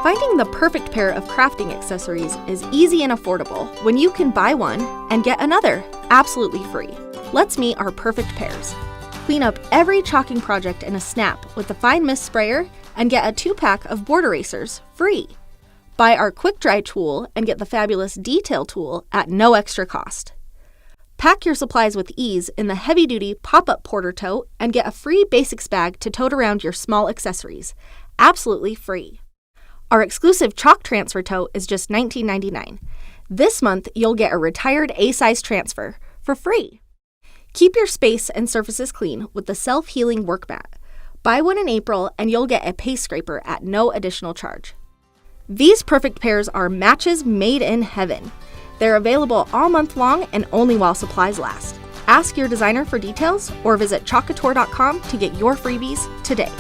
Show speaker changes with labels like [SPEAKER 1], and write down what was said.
[SPEAKER 1] Finding the perfect pair of crafting accessories is easy and affordable when you can buy one and get another absolutely free. Let's meet our perfect pairs. Clean up every chalking project in a snap with the Fine Mist Sprayer and get a 2-pack of board erasers free. Buy our Quick Dry tool and get the fabulous Detail tool at no extra cost. Pack your supplies with ease in the heavy-duty pop-up porter tote and get a free basics bag to tote around your small accessories, absolutely free. Our exclusive chalk transfer tote is just $19.99. This month, you'll get a retired A-size transfer for free. Keep your space and surfaces clean with the self-healing work mat. Buy one in April and you'll get a paste scraper at no additional charge. These perfect pairs are matches made in heaven. They're available all month long and only while supplies last. Ask your designer for details or visit chalkator.com to get your freebies today.